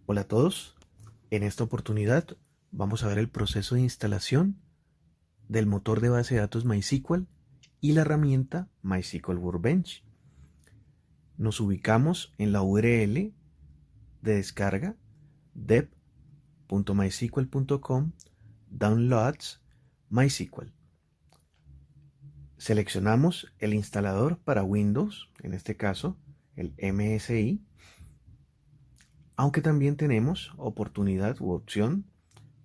Hola a todos, en esta oportunidad vamos a ver el proceso de instalación del motor de base de datos MySQL y la herramienta MySQL Workbench. Nos ubicamos en la URL de descarga dev.mysql.com downloads MySQL. Seleccionamos el instalador para Windows, en este caso el MSI, aunque también tenemos oportunidad u opción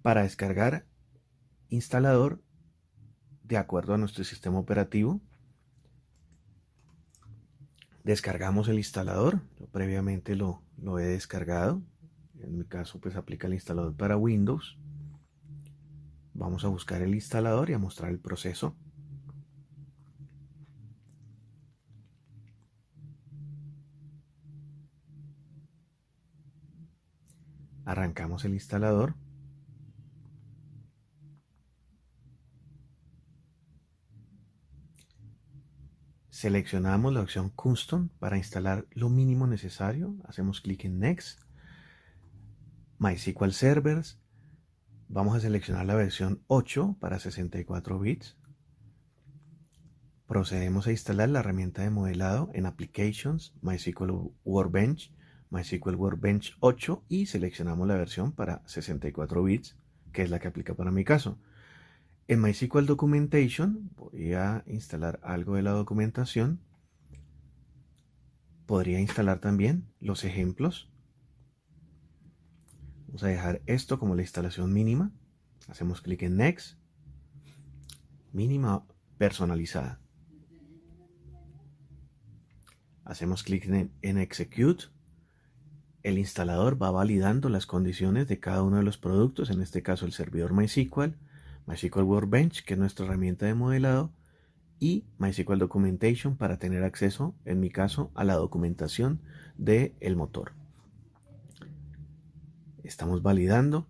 para descargar instalador de acuerdo a nuestro sistema operativo. Descargamos el instalador, yo previamente lo he descargado, en mi caso pues aplica el instalador para Windows. Vamos a buscar el instalador y a mostrar el proceso. Arrancamos el instalador. Seleccionamos la opción Custom para instalar lo mínimo necesario. Hacemos clic en Next. MySQL Servers. Vamos a seleccionar la versión 8 para 64 bits. Procedemos a instalar la herramienta de modelado en Applications, MySQL Workbench, MySQL Workbench 8 y seleccionamos la versión para 64 bits, que es la que aplica para mi caso. En MySQL Documentation voy a instalar algo de la documentación. Podría instalar también los ejemplos. Vamos a dejar esto como la instalación mínima. Hacemos clic en Next. Mínima personalizada. Hacemos clic en Execute. El instalador va validando las condiciones de cada uno de los productos, en este caso el servidor MySQL, MySQL Workbench, que es nuestra herramienta de modelado, y MySQL Documentation para tener acceso, en mi caso, a la documentación del motor. Estamos validando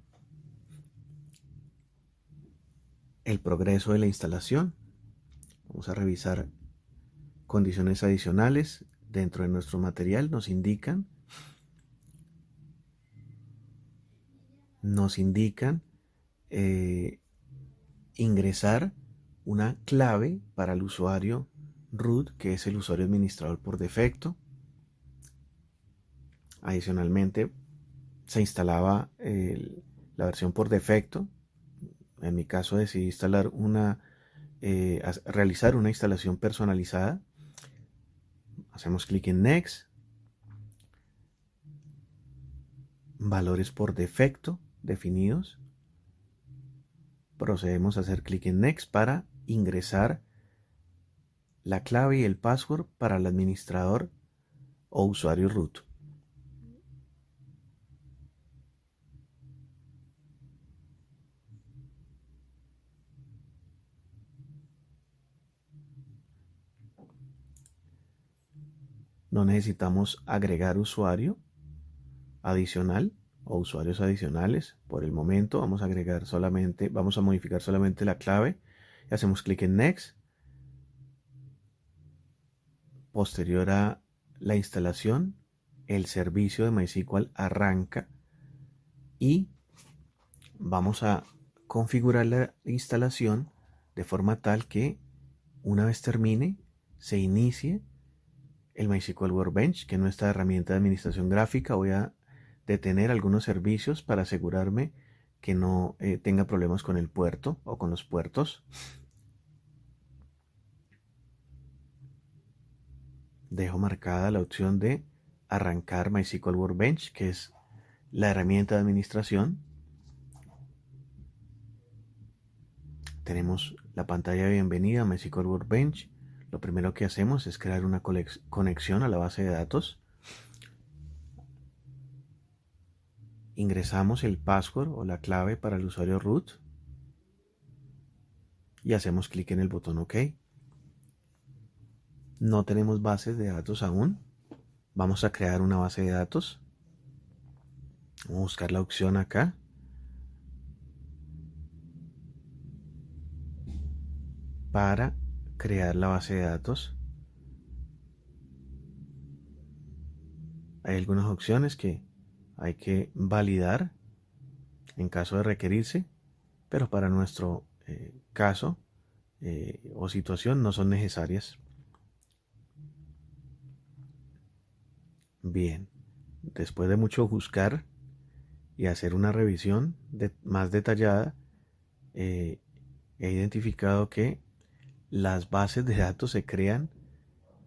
el progreso de la instalación. Vamos a revisar condiciones adicionales dentro de nuestro material. Nos indican ingresar una clave para el usuario root, que es el usuario administrador por defecto. Adicionalmente, se instalaba la versión por defecto. En mi caso decidí instalar realizar una instalación personalizada. Hacemos clic en Next. Valores por defecto definidos. Procedemos a hacer clic en Next para ingresar la clave y el password para el administrador o usuario root. No necesitamos agregar usuario adicional o usuarios adicionales por el momento. Vamos a modificar solamente la clave y hacemos clic en Next. Posterior a la instalación, el servicio de MySQL arranca y vamos a configurar la instalación de forma tal que una vez termine se inicie el MySQL Workbench, que es nuestra herramienta de administración gráfica. Voy a detener algunos servicios para asegurarme que no tenga problemas con el puerto o con los puertos. Dejo marcada la opción de arrancar MySQL Workbench, que es la herramienta de administración. Tenemos la pantalla de bienvenida a MySQL Workbench. Lo primero que hacemos es crear una conexión a la base de datos. Ingresamos el password o la clave para el usuario root y hacemos clic en el botón OK. No tenemos bases de datos aún. Vamos a crear una base de datos. Vamos a buscar la opción acá. Para crear la base de datos. Hay algunas opciones que hay que validar en caso de requerirse, pero para nuestro caso o situación no son necesarias. Bien, después de mucho buscar y hacer una revisión más detallada, he identificado que las bases de datos se crean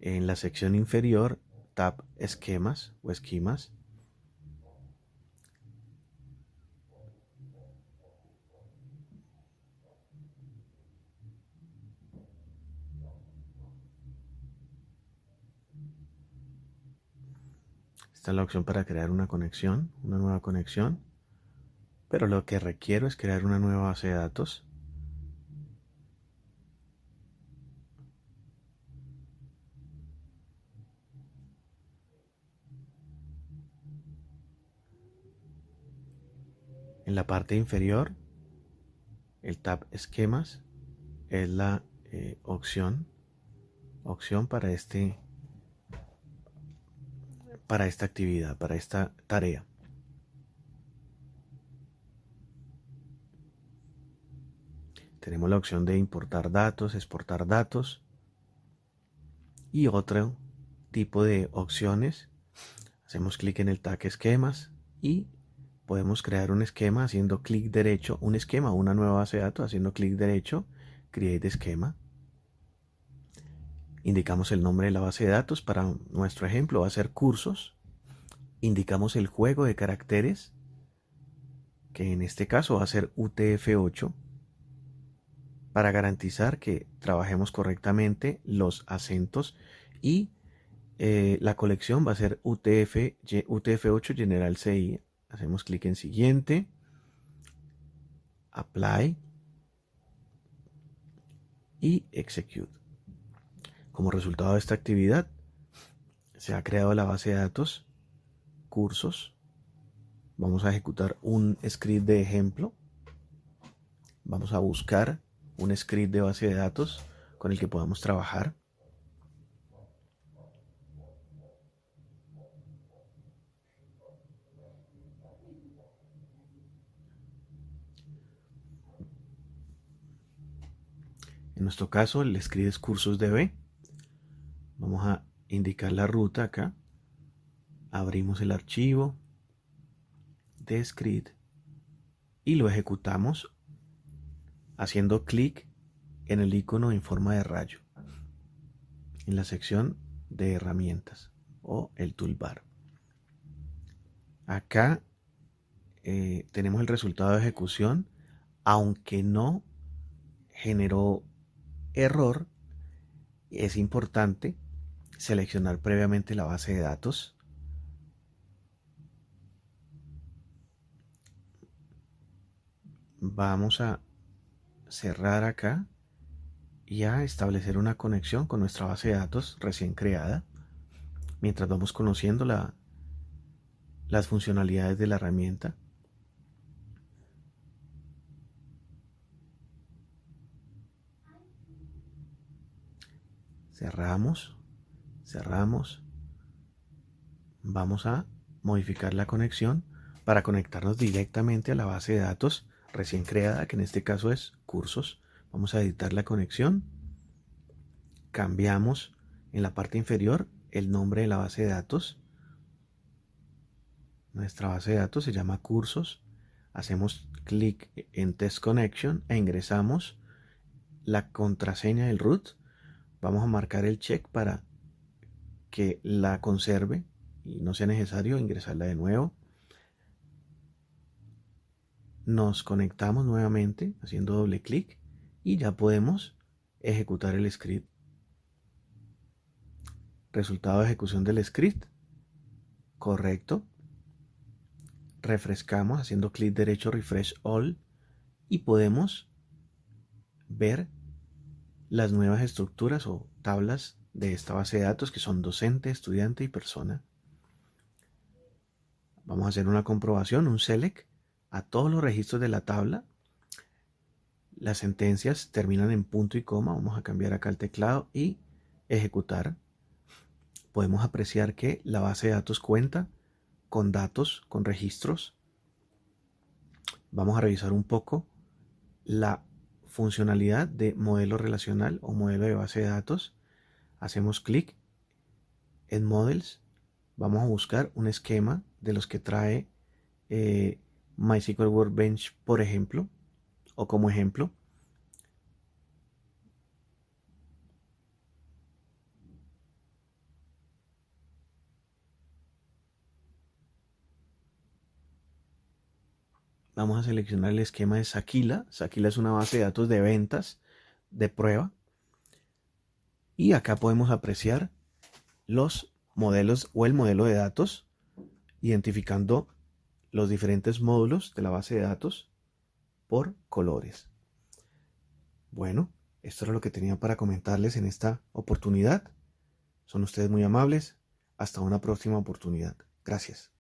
en la sección inferior, tab esquemas o esquemas. Esta es la opción para crear una conexión, una nueva conexión. Pero lo que requiero es crear una nueva base de datos. En la parte inferior, el tab esquemas es la opción para esta actividad, para esta tarea. Tenemos la opción de importar datos, exportar datos y otro tipo de opciones. Hacemos clic en el tag esquemas y podemos crear un esquema haciendo clic derecho, un esquema o una nueva base de datos haciendo clic derecho, create esquema. Indicamos el nombre de la base de datos, para nuestro ejemplo va a ser cursos. Indicamos el juego de caracteres, que en este caso va a ser UTF-8, para garantizar que trabajemos correctamente los acentos, y la colección va a ser UTF-8 General CI. Hacemos clic en siguiente, apply y execute. Como resultado de esta actividad se ha creado la base de datos cursos. Vamos a ejecutar un script de ejemplo. Vamos a buscar un script de base de datos con el que podamos trabajar. En nuestro caso el script es cursosdb. Vamos a indicar la ruta acá. Abrimos el archivo de script y lo ejecutamos haciendo clic en el icono en forma de rayo en la sección de herramientas o el toolbar. Acá tenemos el resultado de ejecución. Aunque no generó error, es importante seleccionar previamente la base de datos. Vamos a cerrar acá y a establecer una conexión con nuestra base de datos recién creada, mientras vamos conociendo las funcionalidades de la herramienta. Cerramos. Vamos a modificar la conexión para conectarnos directamente a la base de datos recién creada, que en este caso es cursos. Vamos a editar la conexión. Cambiamos en la parte inferior el nombre de la base de datos. Nuestra base de datos se llama cursos. Hacemos clic en Test Connection e ingresamos la contraseña del root. Vamos a marcar el check para que la conserve y no sea necesario ingresarla de nuevo. Nos conectamos nuevamente haciendo doble clic y ya podemos ejecutar el script. Resultado de ejecución del script correcto. Refrescamos haciendo clic derecho, refresh all, y podemos ver las nuevas estructuras o tablas de esta base de datos, que son docente, estudiante y persona. Vamos a hacer una comprobación, un select a todos los registros de la tabla. Las sentencias terminan en punto y coma. Vamos a cambiar acá el teclado y ejecutar. Podemos apreciar que la base de datos cuenta con datos, con registros. Vamos a revisar un poco la funcionalidad de modelo relacional o modelo de base de datos. Hacemos clic en Models. Vamos a buscar un esquema de los que trae MySQL Workbench, por ejemplo, o como ejemplo. Vamos a seleccionar el esquema de Sakila. Sakila es una base de datos de ventas de prueba. Y acá podemos apreciar los modelos o el modelo de datos, identificando los diferentes módulos de la base de datos por colores. Bueno, esto era lo que tenía para comentarles en esta oportunidad. Son ustedes muy amables. Hasta una próxima oportunidad. Gracias.